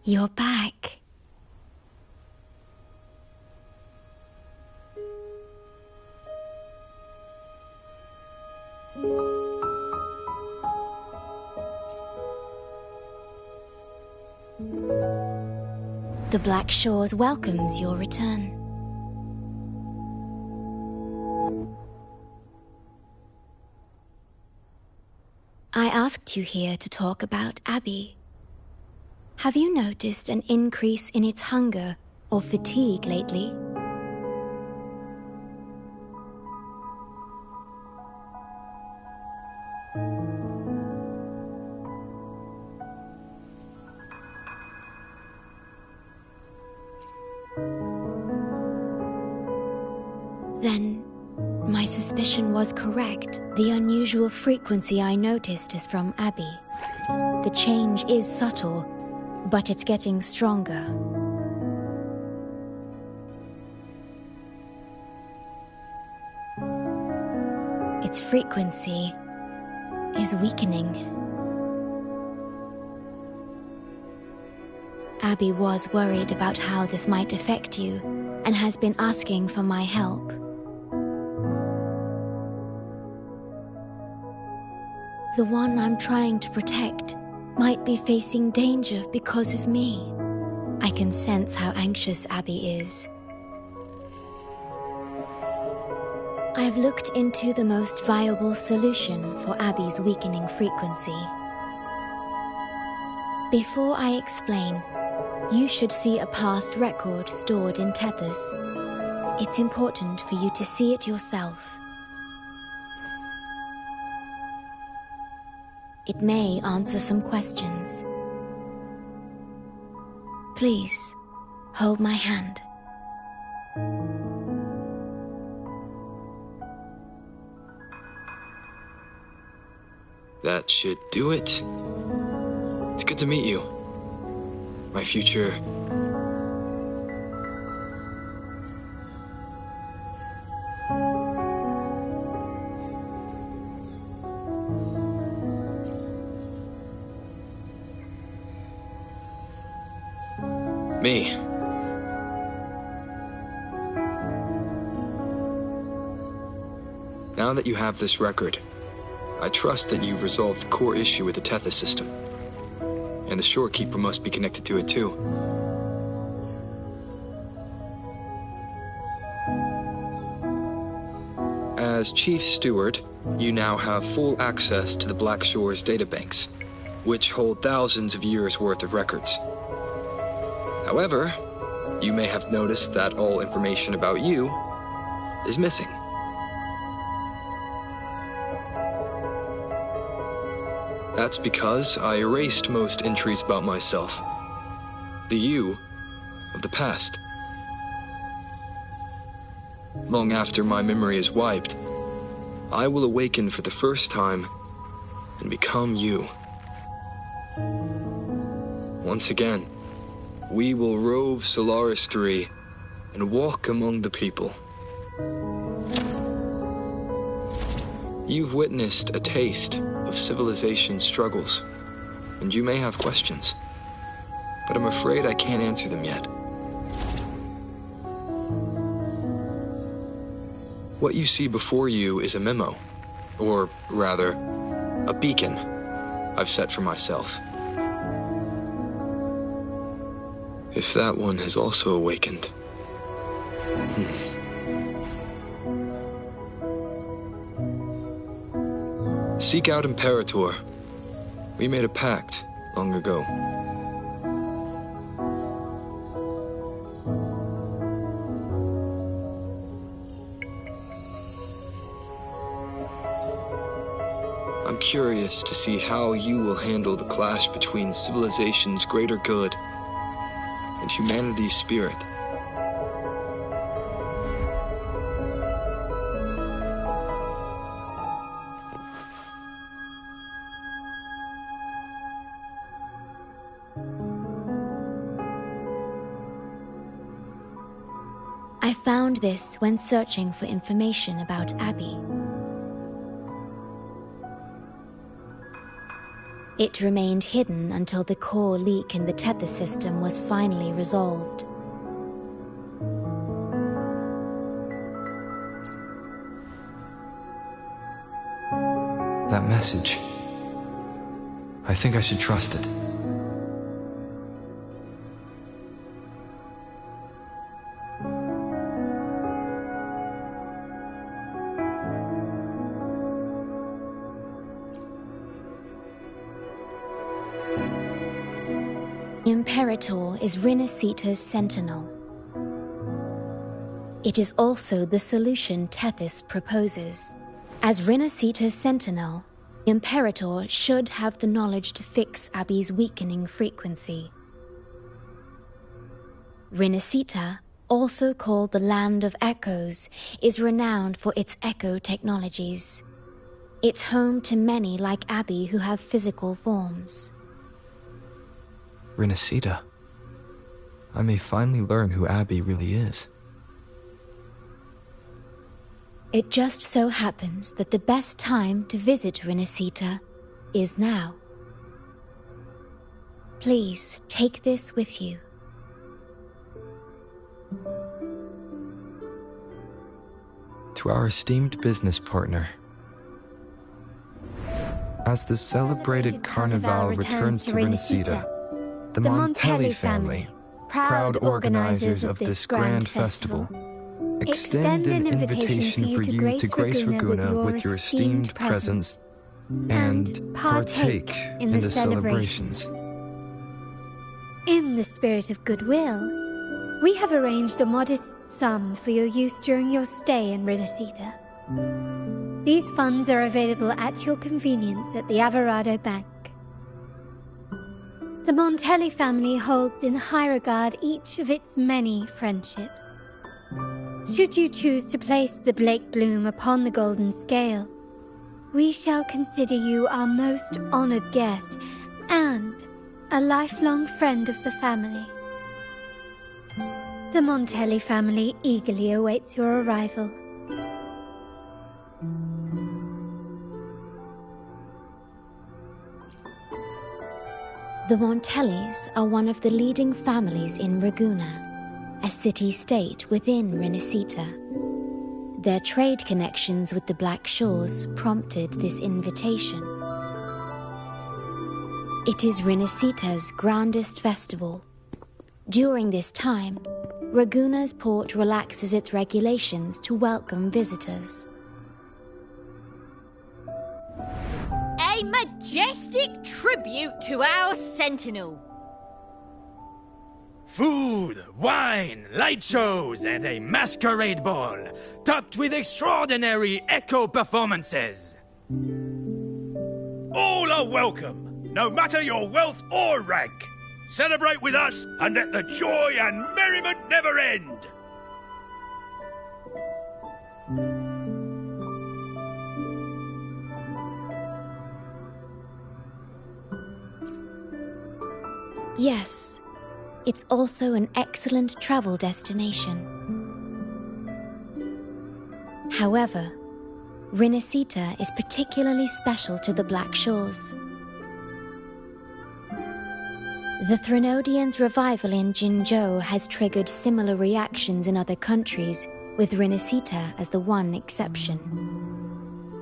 You're back. The Black Shores welcomes your return. I asked you here to talk about Abby. Have you noticed an increase in its hunger or fatigue lately? Then, my suspicion was correct. The unusual frequency I noticed is from Abby. The change is subtle, but it's getting stronger. Its frequency is weakening. Abby was worried about how this might affect you and has been asking for my help. The one I'm trying to protect might be facing danger because of me. I can sense how anxious Abby is. I've looked into the most viable solution for Abby's weakening frequency. Before I explain, you should see a past record stored in tethers. It's important for you to see it yourself. It may answer some questions. Please, hold my hand. That should do it. It's good to meet you. My future... Me. Now that you have this record, I trust that you've resolved the core issue with the Tethys system. And the Shorekeeper must be connected to it too. As Chief Steward, you now have full access to the Black Shore's databanks, which hold thousands of years' worth of records. However, you may have noticed that all information about you is missing. That's because I erased most entries about myself. The you of the past. Long after my memory is wiped, I will awaken for the first time and become you. Once again, we will rove Solaris 3 and walk among the people. You've witnessed a taste of civilization's struggles, and you may have questions, but I'm afraid I can't answer them yet. What you see before you is a memo, or rather, a beacon I've set for myself. If that one has also awakened. Seek out Imperator. We made a pact long ago. I'm curious to see how you will handle the clash between civilization's greater good and humanity's spirit. I found this when searching for information about Abby. It remained hidden until the core leak in the tether system was finally resolved. That message. I think I should trust it. Imperator is Rinasita's sentinel. It is also the solution Tethys proposes. As Rinasita's sentinel, Imperator should have the knowledge to fix Abby's weakening frequency. Rinasita, also called the Land of Echoes, is renowned for its echo technologies. It's home to many like Abby who have physical forms. Rinasita. I may finally learn who Abby really is. It just so happens that the best time to visit Rinasita is now. Please take this with you. To our esteemed business partner. As the celebrated Carnival returns to Rinasita, the Montelli family, proud organizers of this grand festival, extend an invitation for you to grace Ragunna with your esteemed presence and partake in the celebrations. In the spirit of goodwill, we have arranged a modest sum for your use during your stay in Rinasita. These funds are available at your convenience at the Averado Bank. The Montelli family holds in high regard each of its many friendships. Should you choose to place the Blake Bloom upon the golden scale, we shall consider you our most honored guest and a lifelong friend of the family. The Montelli family eagerly awaits your arrival. The Montellis are one of the leading families in Ragunna, a city-state within Rinasita. Their trade connections with the Black Shores prompted this invitation. It is Rinasita's grandest festival. During this time, Ragunna's port relaxes its regulations to welcome visitors. A majestic tribute to our sentinel. Food, wine, light shows, and a masquerade ball, topped with extraordinary echo performances. All are welcome, no matter your wealth or rank. Celebrate with us and let the joy and merriment never end. Yes, it's also an excellent travel destination. However, Rinasita is particularly special to the Black Shores. The Threnodians' revival in Jinzhou has triggered similar reactions in other countries, with Rinasita as the one exception.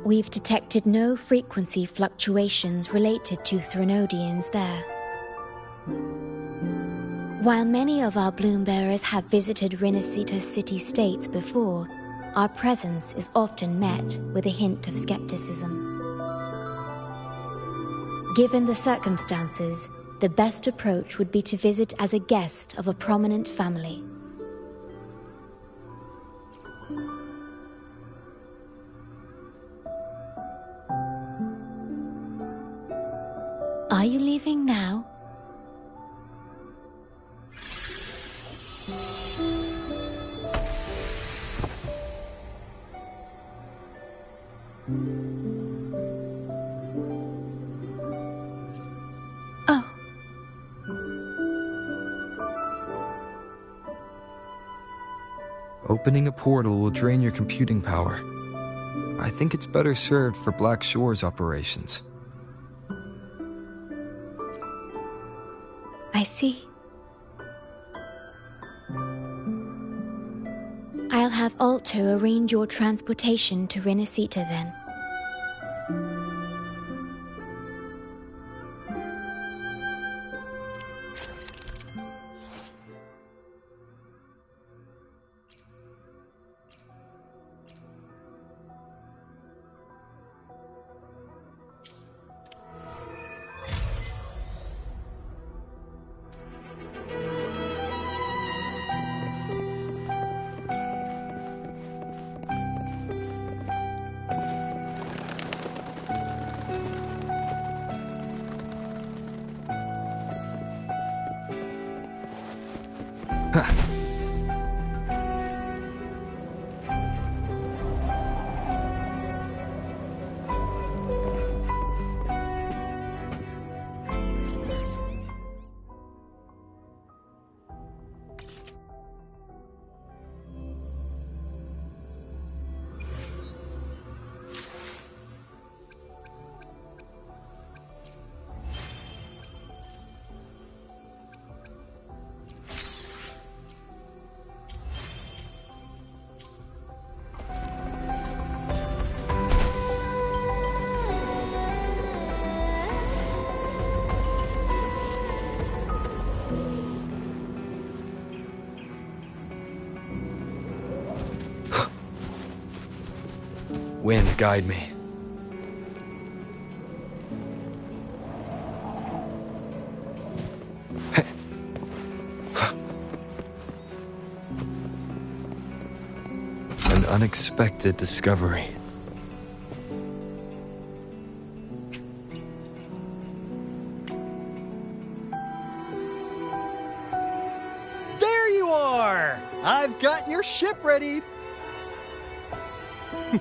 We've detected no frequency fluctuations related to Threnodians there. While many of our bloom-bearers have visited Rinasita city-states before, our presence is often met with a hint of skepticism. Given the circumstances, the best approach would be to visit as a guest of a prominent family. Are you leaving now? Oh. Opening a portal will drain your computing power. I think it's better served for Black Shores operations. see. I'll have Alto arrange your transportation to Renacita then. Wind, guide me. An unexpected discovery. There you are! I've got your ship ready.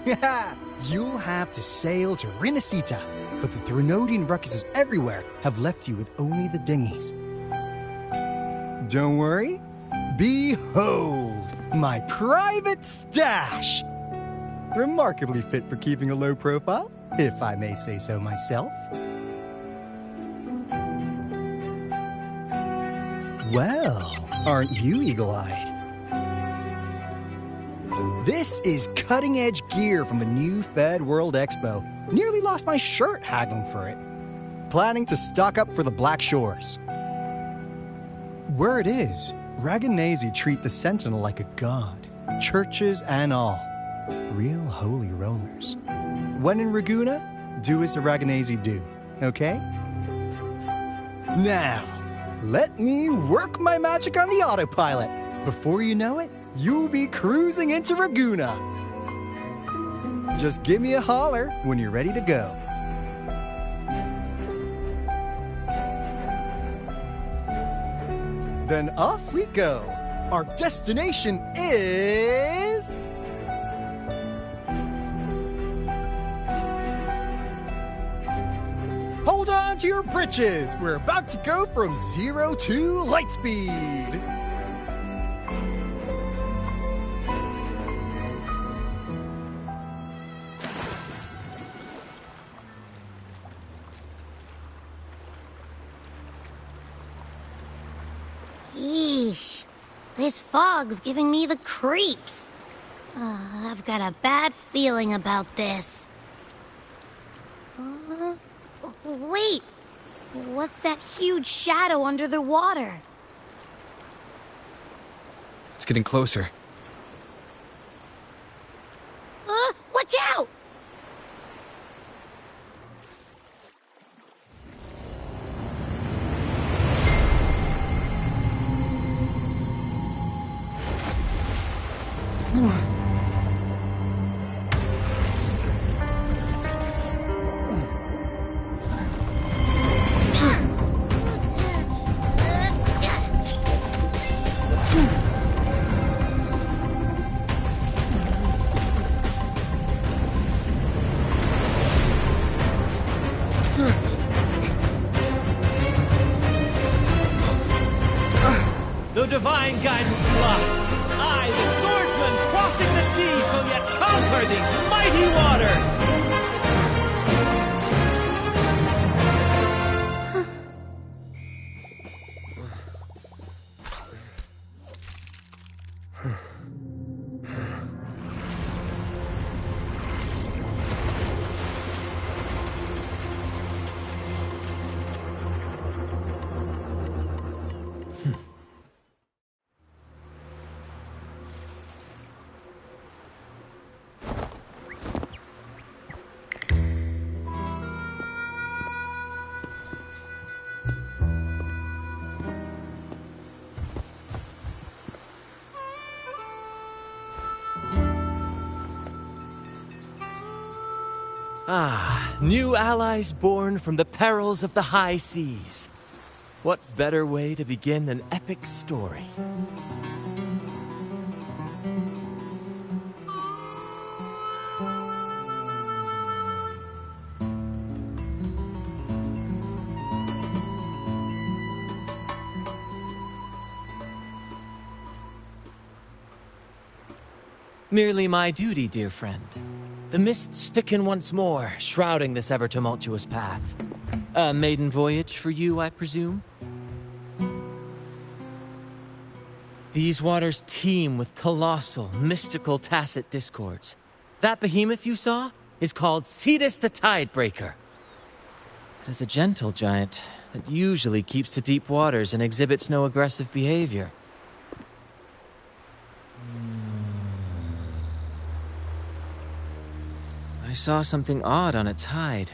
Yeah, you'll have to sail to Renacita, but the Threnodian ruckuses everywhere have left you with only the dinghies. Don't worry. Behold, my private stash! Remarkably fit for keeping a low profile, if I may say so myself. Well, aren't you eagle-eyed? This is cutting-edge gear from the new Fed World Expo. Nearly lost my shirt haggling for it. Planning to stock up for the Black Shores. Word is, Raganazi treat the Sentinel like a god. Churches and all. Real holy rollers. When in Raguna, do as the Raganazi do, okay? Now, let me work my magic on the autopilot. Before you know it, you'll be cruising into Raguna. Just give me a holler when you're ready to go. Then off we go. Our destination is... Hold on to your britches. We're about to go from 0 to light speed. Yeesh. This fog's giving me the creeps. I've got a bad feeling about this. Wait! What's that huge shadow under the water? It's getting closer. Watch out! The divine guidance lost. I, the swordsman, crossing the sea, shall yet conquer these mighty waters! Ah, new allies born from the perils of the high seas. What better way to begin an epic story? Merely my duty, dear friend. The mists thicken once more, shrouding this ever-tumultuous path. A maiden voyage for you, I presume? These waters teem with colossal, mystical, tacit discords. That behemoth you saw is called Cetus the Tidebreaker. It is a gentle giant that usually keeps to deep waters and exhibits no aggressive behavior. I saw something odd on its hide.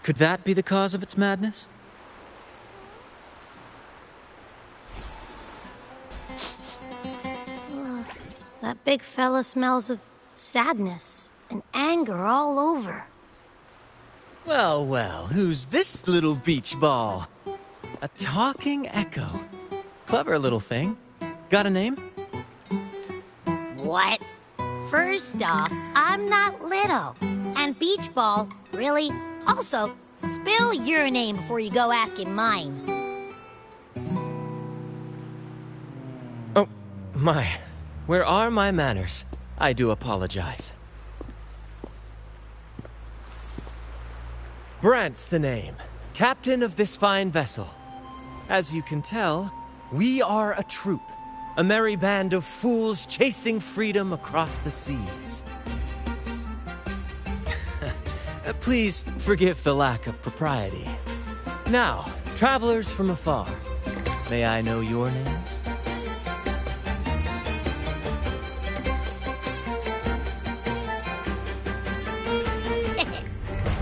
Could that be the cause of its madness? That big fella smells of sadness and anger all over. Well, well, who's this little beach ball? A talking echo. Clever little thing. Got a name? What? First off, I'm not little. And beach ball, really? Also, spill your name before you go asking mine. Oh, my. Where are my manners? I do apologize. Brant's the name. Captain of this fine vessel. As you can tell, we are a troop. A merry band of fools chasing freedom across the seas. Please forgive the lack of propriety. Now, travelers from afar, may I know your names?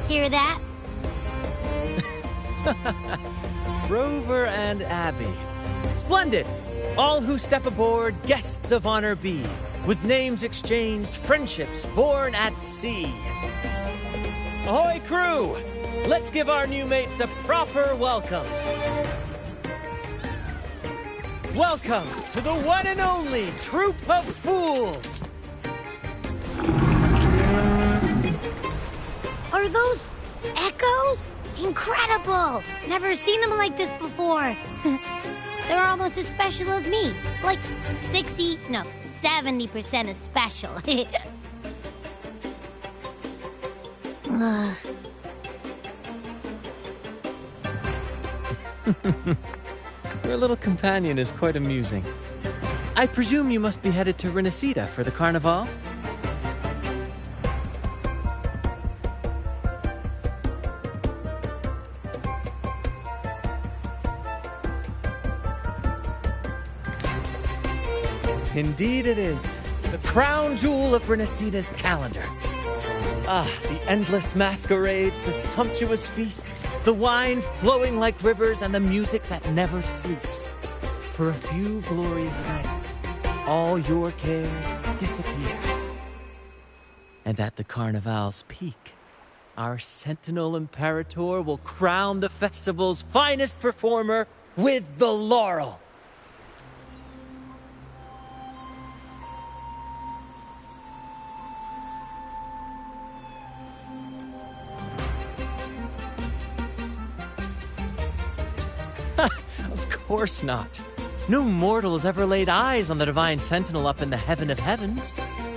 Hear that? Rover and Abby. Splendid! All who step aboard, guests of honor be. With names exchanged, friendships born at sea. Ahoy, crew! Let's give our new mates a proper welcome. Welcome to the one and only Troop of Fools! Are those echoes? Incredible! Never seen them like this before. They're almost as special as me. Like 70% as special. Your little companion is quite amusing. I presume you must be headed to Renacida for the Carnival? Indeed it is. The crown jewel of Renacida's calendar. Ah, the endless masquerades, the sumptuous feasts, the wine flowing like rivers, and the music that never sleeps. For a few glorious nights, all your cares disappear. And at the Carnival's peak, our Sentinel Imperator will crown the festival's finest performer with the laurel. Of course not. No mortal has ever laid eyes on the Divine Sentinel up in the heaven of heavens.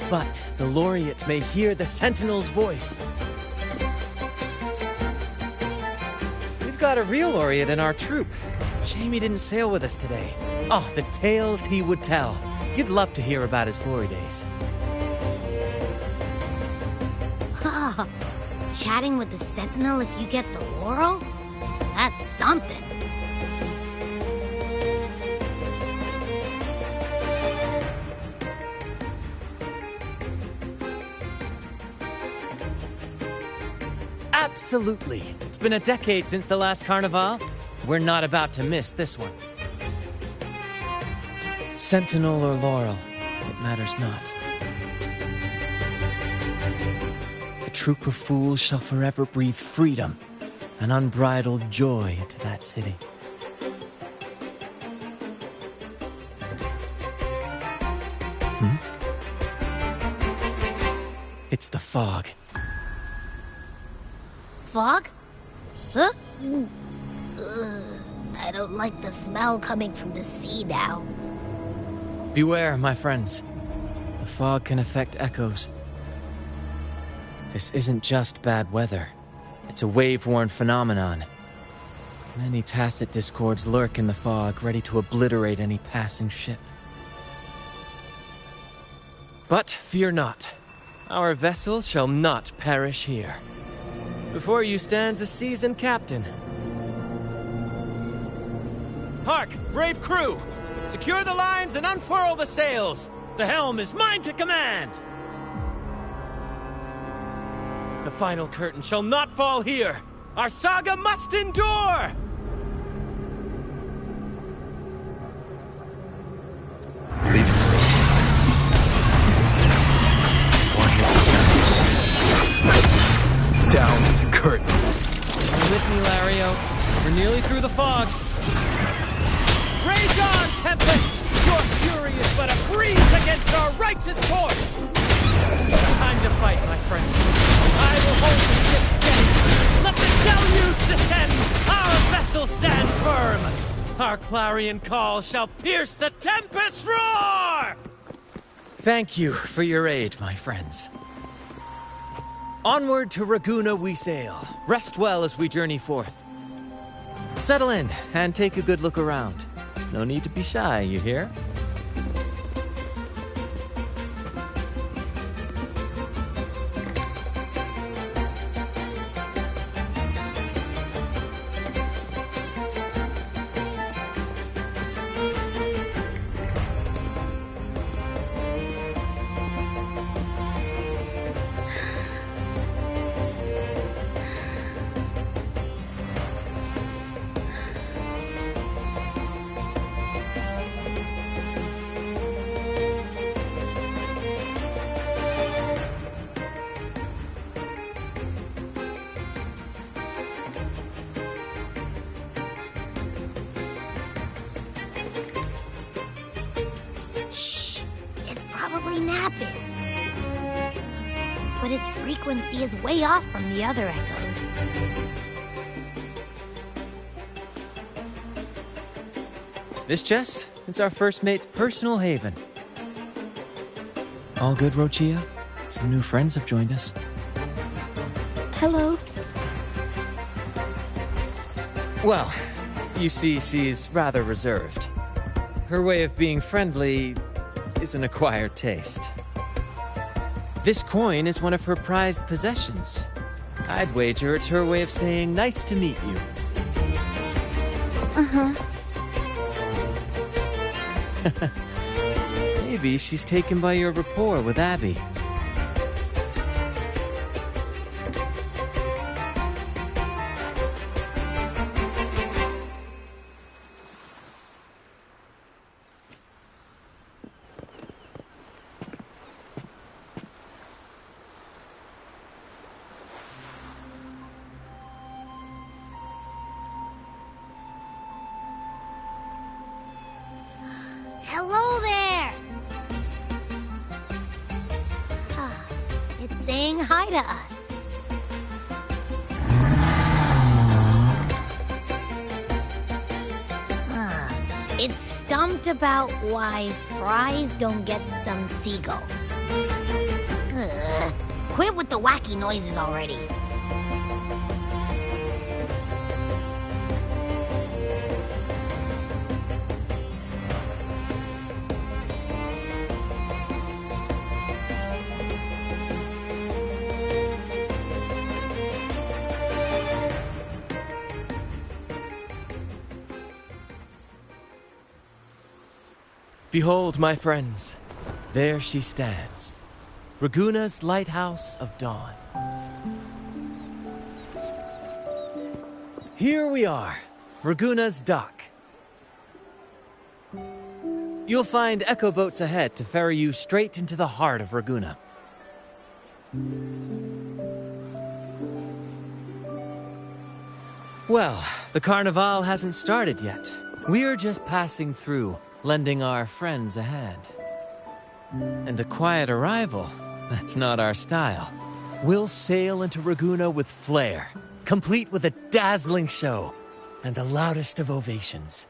But the laureate may hear the Sentinel's voice. We've got a real laureate in our troop. Shame he didn't sail with us today. Oh, the tales he would tell. You'd love to hear about his glory days. Chatting with the Sentinel if you get the laurel? That's something. Absolutely. It's been a decade since the last Carnival. We're not about to miss this one. Sentinel or laurel, it matters not. The troop of fools shall forever breathe freedom and unbridled joy into that city. It's the fog. Fog? Huh? I don't like the smell coming from the sea now. Beware, my friends. The fog can affect echoes. This isn't just bad weather. It's a wave-worn phenomenon. Many tacit discords lurk in the fog, ready to obliterate any passing ship. But fear not. Our vessel shall not perish here. Before you stands a seasoned captain. Hark, brave crew! Secure the lines and unfurl the sails! The helm is mine to command! The final curtain shall not fall here! Our saga must endure! Leave it to me. Down with the curtain. Come with me, Lario. We're nearly through the fog. Rage on, Tempest! Your fury is but a breeze against our righteous course! Time to fight, my friends. I will hold the ship steady. Let the deluge descend! Our vessel stands firm! Our clarion call shall pierce the tempest roar! Thank you for your aid, my friends. Onward to Raguna we sail. Rest well as we journey forth. Settle in and take a good look around. No need to be shy, you hear? Shh! It's probably napping. But its frequency is way off from the other echoes. This chest, it's our first mate's personal haven. All good, Rochia? Some new friends have joined us. Hello. Well, you see, she's rather reserved. Her way of being friendly is an acquired taste. This coin is one of her prized possessions. I'd wager it's her way of saying nice to meet you. Uh-huh. Maybe she's taken by your rapport with Abby. Hello there! It's saying hi to us. It's stumped about why fries don't get some seagulls. Quit with the wacky noises already. Behold, my friends, there she stands, Raguna's Lighthouse of Dawn. Here we are, Raguna's dock. You'll find echo boats ahead to ferry you straight into the heart of Raguna. Well, the Carnival hasn't started yet. We're just passing through, lending our friends a hand. And a quiet arrival, that's not our style. We'll sail into Ragusa with flair, complete with a dazzling show and the loudest of ovations.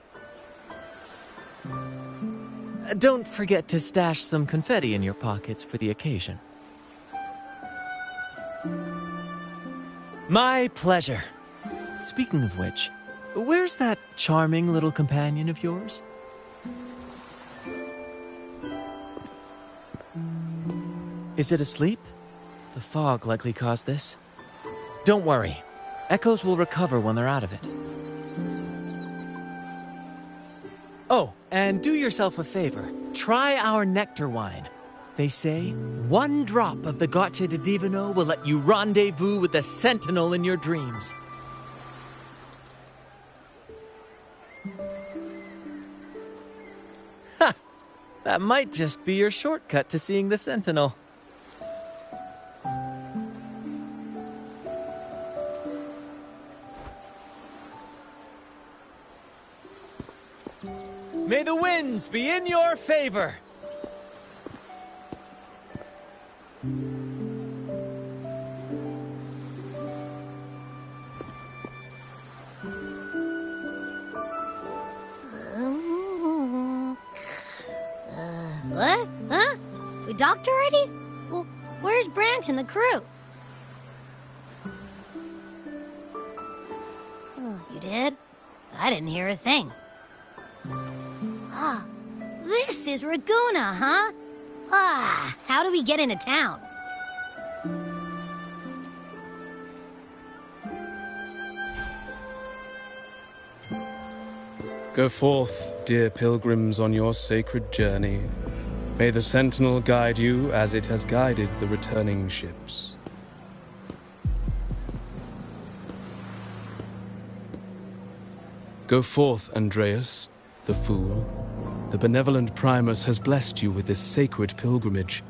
Don't forget to stash some confetti in your pockets for the occasion. My pleasure. Speaking of which, where's that charming little companion of yours? Is it asleep? The fog likely caused this. Don't worry. Echoes will recover when they're out of it. Oh, and do yourself a favor. Try our nectar wine. They say 1 drop of the Gocce di Divino will let you rendezvous with the Sentinel in your dreams. Ha! That might just be your shortcut to seeing the Sentinel. May the winds be in your favor! What? Huh? We docked already? Well, where's Brant and the crew? Oh, you did? I didn't hear a thing. Ah, this is Ragusa, huh? Ah, how do we get into town? Go forth, dear pilgrims, on your sacred journey. May the Sentinel guide you as it has guided the returning ships. Go forth, Andreas, the fool. The benevolent Primus has blessed you with this sacred pilgrimage.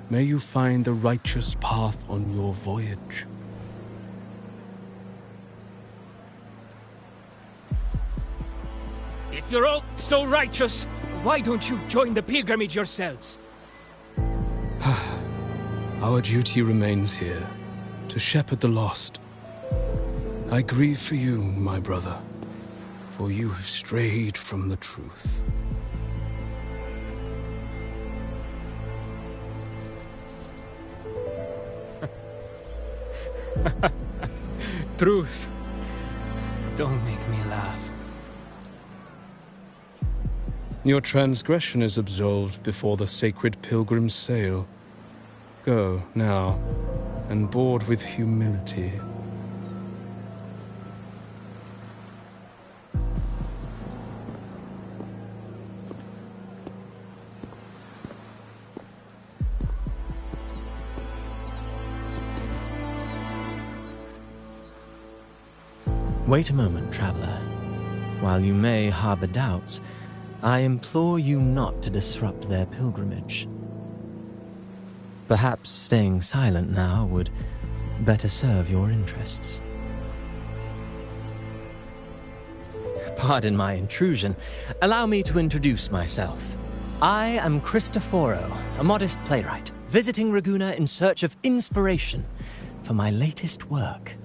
May you find the righteous path on your voyage. If you're all so righteous, why don't you join the pilgrimage yourselves? Our duty remains here, to shepherd the lost. I grieve for you, my brother, for you have strayed from the truth. Truth. Don't make me laugh. Your transgression is absolved before the sacred pilgrims sail. Go, now, and board with humility. Wait a moment, traveler. While you may harbor doubts, I implore you not to disrupt their pilgrimage. Perhaps staying silent now would better serve your interests. Pardon my intrusion. Allow me to introduce myself. I am Cristoforo, a modest playwright, visiting Ragusa in search of inspiration for my latest work.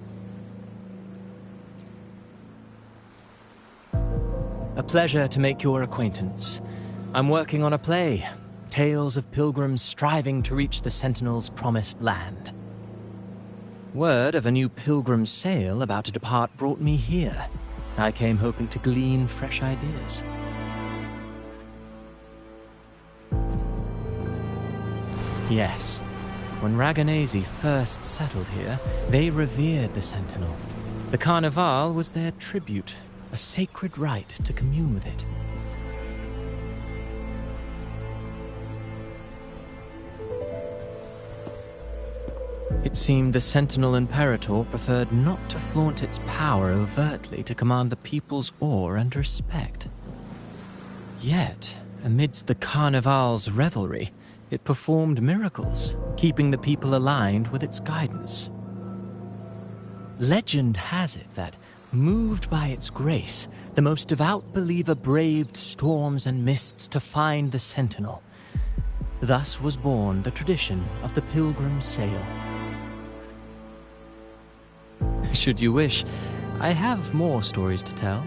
A pleasure to make your acquaintance. I'm working on a play, tales of pilgrims striving to reach the Sentinel's promised land. Word of a new pilgrim sail about to depart brought me here. I came hoping to glean fresh ideas. Yes, when Raganesi first settled here, they revered the Sentinel. The Carnival was their tribute, a sacred right to commune with it. It seemed the Sentinel Imperator preferred not to flaunt its power overtly to command the people's awe and respect. Yet, amidst the Carnival's revelry, it performed miracles, keeping the people aligned with its guidance. Legend has it that Moved by its grace, the most devout believer braved storms and mists to find the Sentinel. Thus was born the tradition of the pilgrim sail. Should you wish, I have more stories to tell.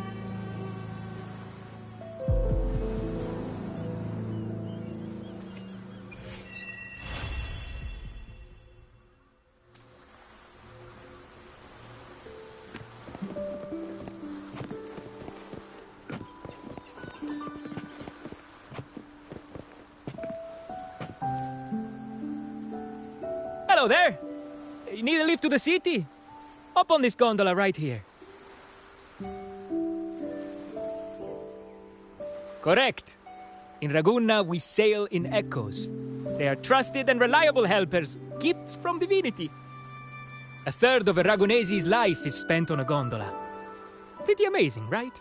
Hello there! You need a lift to the city? Hop on this gondola right here. Correct. In Raguna, we sail in echoes. They are trusted and reliable helpers, gifts from divinity. A third of a Ragunese's life is spent on a gondola. Pretty amazing, right?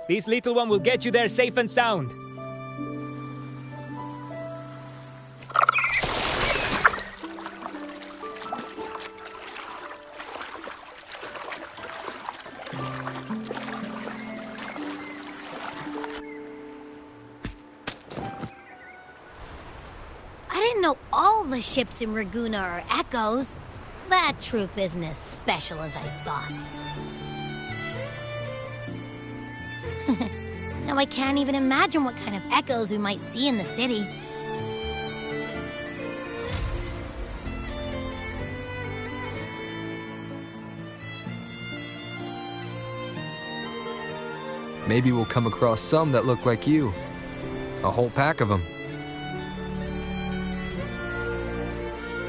This little one will get you there safe and sound. I didn't know all the ships in Raguna are echoes. That troop isn't as special as I thought. Now I can't even imagine what kind of echoes we might see in the city. Maybe we'll come across some that look like you. A whole pack of them.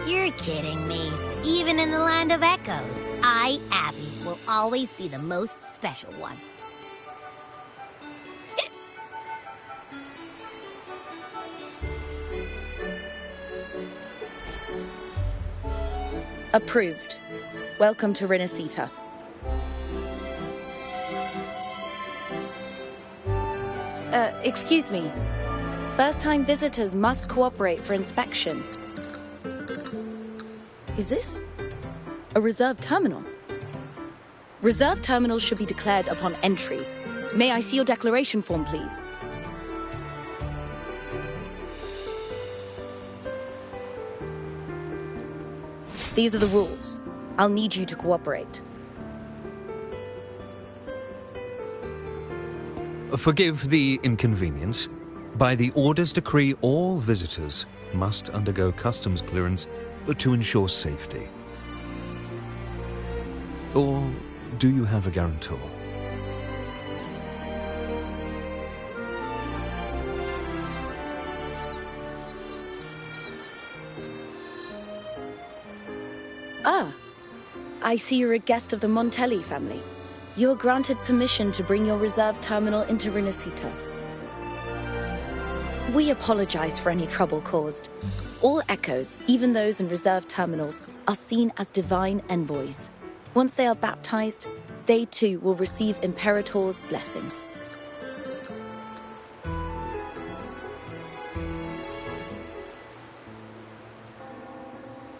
You're kidding me. Even in the land of echoes, I, Abby, will always be the most special one. Approved. Welcome to Renacita. Excuse me. First-time visitors must cooperate for inspection. Is this a reserve terminal? Reserve terminals should be declared upon entry. May I see your declaration form, please? These are the rules. I'll need you to cooperate. Forgive the inconvenience. By the Order's decree, all visitors must undergo customs clearance to ensure safety. Or do you have a guarantor? Ah, I see you're a guest of the Montelli family. You are granted permission to bring your reserve terminal into Renacita. We apologize for any trouble caused. All echoes, even those in reserve terminals, are seen as divine envoys. Once they are baptized, they too will receive Imperator's blessings.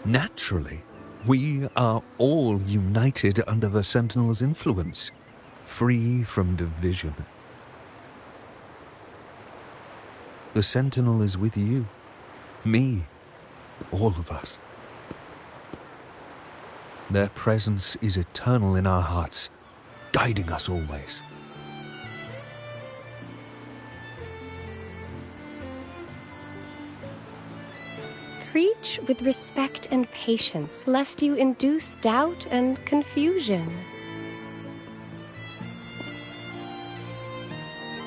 Naturally, we are all united under the Sentinel's influence, free from division. The Sentinel is with you, me, all of us. Their presence is eternal in our hearts, guiding us always. Preach with respect and patience, lest you induce doubt and confusion.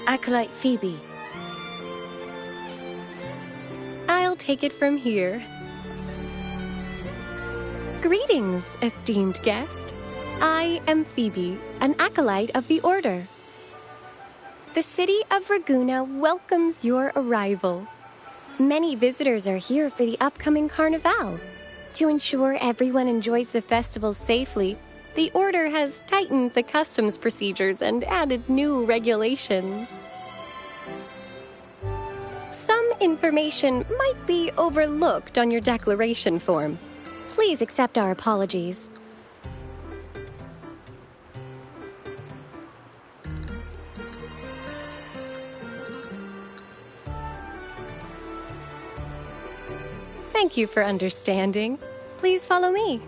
Acolyte Phoebe. I'll take it from here. Greetings, esteemed guest. I am Phoebe, an acolyte of the Order. The city of Raguna welcomes your arrival. Many visitors are here for the upcoming Carnival. To ensure everyone enjoys the festival safely, the Order has tightened the customs procedures and added new regulations. Some information might be overlooked on your declaration form. Please accept our apologies. Thank you for understanding. Please follow me.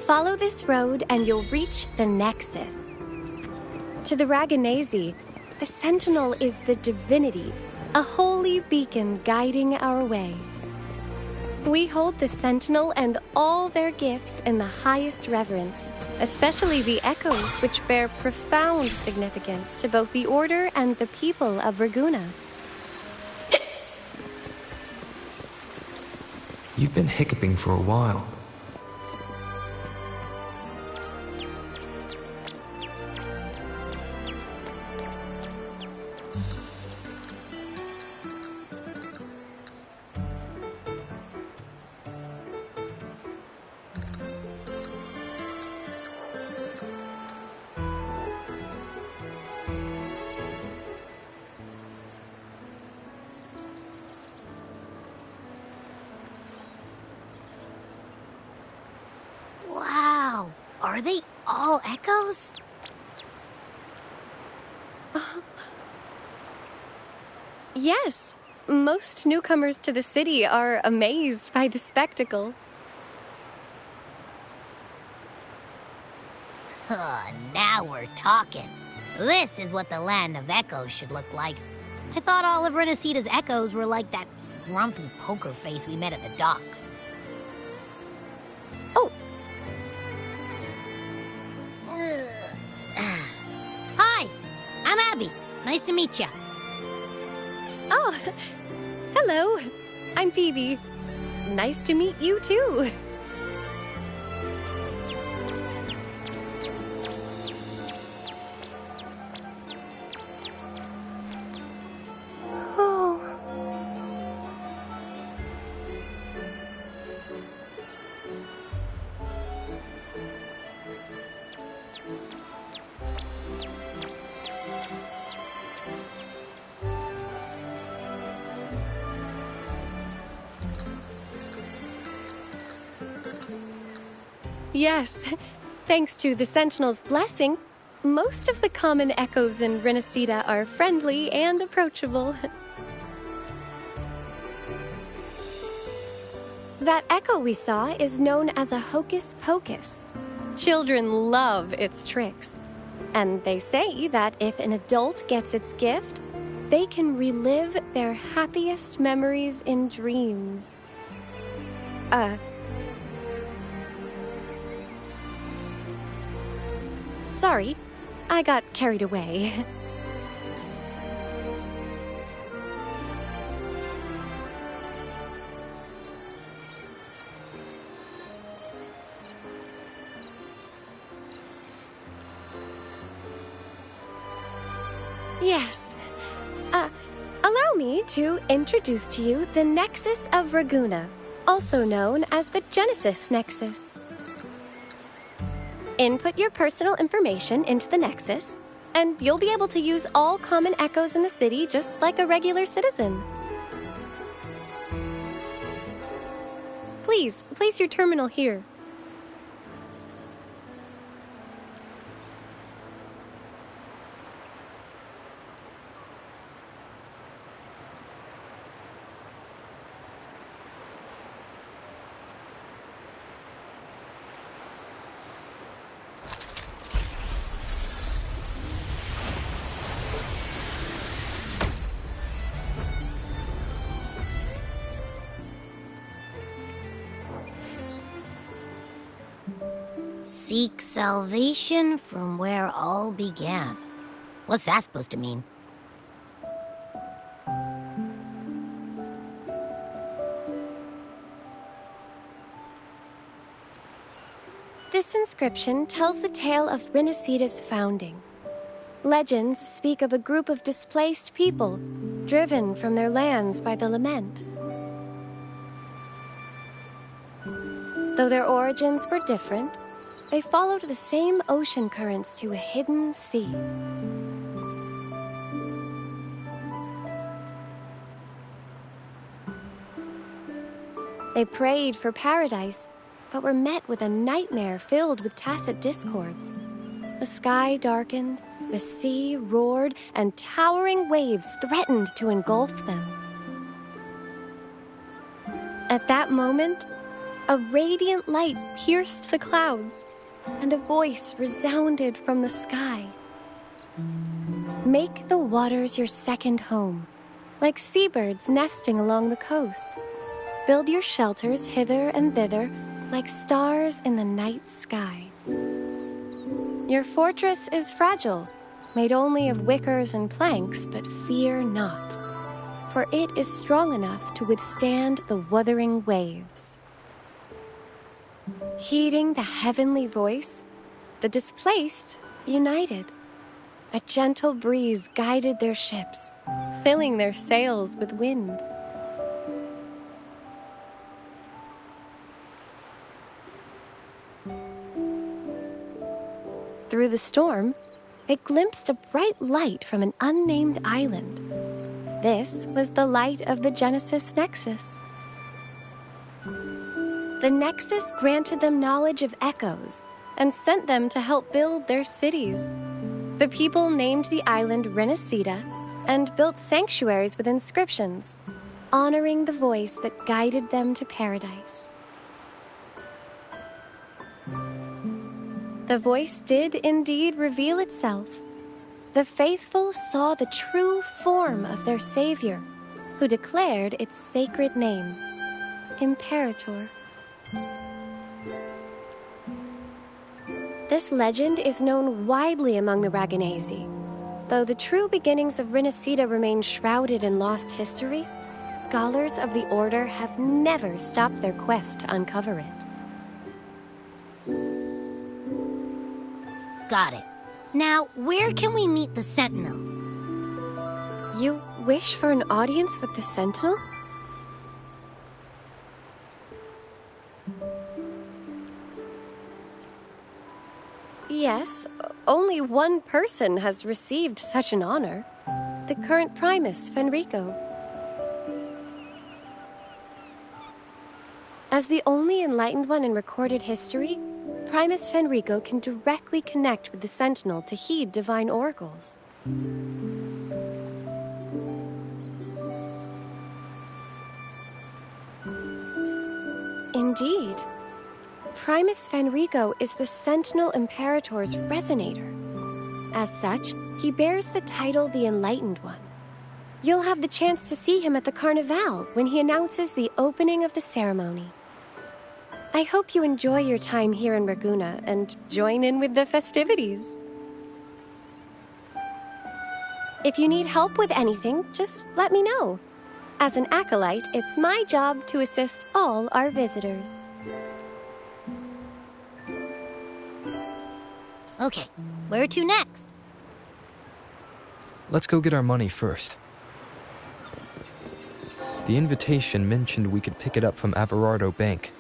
Follow this road and you'll reach the Nexus. To the Raganazi, the Sentinel is the divinity, a holy beacon guiding our way. We hold the Sentinel and all their gifts in the highest reverence, especially the echoes, which bear profound significance to both the Order and the people of Raguna. You've been hiccuping for a while. Wow, are they all echoes? Yes, most newcomers to the city are amazed by the spectacle. Now we're talking. This is what the land of echoes should look like. I thought all of Renacita's echoes were like that grumpy poker face we met at the docks. Oh! Hi, I'm Abby. Nice to meet you. Oh, hello. I'm Phoebe. Nice to meet you too. Yes, thanks to the Sentinel's blessing, most of the common echoes in Renacita are friendly and approachable. That echo we saw is known as a hocus pocus. Children love its tricks, and they say that if an adult gets its gift, they can relive their happiest memories in dreams. Sorry, I got carried away. Yes. Allow me to introduce to you the Nexus of Raguna, also known as the Genesis Nexus. Input your personal information into the Nexus, and you'll be able to use all common echoes in the city just like a regular citizen. Please, place your terminal here. Seek salvation from where all began. What's that supposed to mean? This inscription tells the tale of Renacita's founding. Legends speak of a group of displaced people, driven from their lands by the lament. Though their origins were different, they followed the same ocean currents to a hidden sea. They prayed for paradise, but were met with a nightmare filled with tacit discords. The sky darkened, the sea roared, and towering waves threatened to engulf them. At that moment, a radiant light pierced the clouds, and a voice resounded from the sky. Make the waters your second home, like seabirds nesting along the coast. Build your shelters hither and thither, like stars in the night sky. Your fortress is fragile, made only of wickers and planks, but fear not, for it is strong enough to withstand the wuthering waves. Heeding the heavenly voice, the displaced united. A gentle breeze guided their ships, filling their sails with wind. Through the storm, they glimpsed a bright light from an unnamed island. This was the light of the Genesis Nexus. The Nexus granted them knowledge of echoes and sent them to help build their cities. The people named the island Renacida and built sanctuaries with inscriptions, honoring the voice that guided them to paradise. The voice did indeed reveal itself. The faithful saw the true form of their savior, who declared its sacred name, Imperator. This legend is known widely among the Raganesi. Though the true beginnings of Renacida remain shrouded in lost history, scholars of the Order have never stopped their quest to uncover it. Got it. Now, where can we meet the Sentinel? You wish for an audience with the Sentinel? Yes, only one person has received such an honor. The current Primus, Fenrico. As the only enlightened one in recorded history, Primus Fenrico can directly connect with the Sentinel to heed divine oracles. Indeed. Primus Fenrico is the Sentinel Imperator's resonator. As such, he bears the title the Enlightened One. You'll have the chance to see him at the Carnival when he announces the opening of the ceremony. I hope you enjoy your time here in Raguna and join in with the festivities. If you need help with anything, just let me know. As an acolyte, it's my job to assist all our visitors. Okay, where to next? Let's go get our money first. The invitation mentioned we could pick it up from Averardo Bank.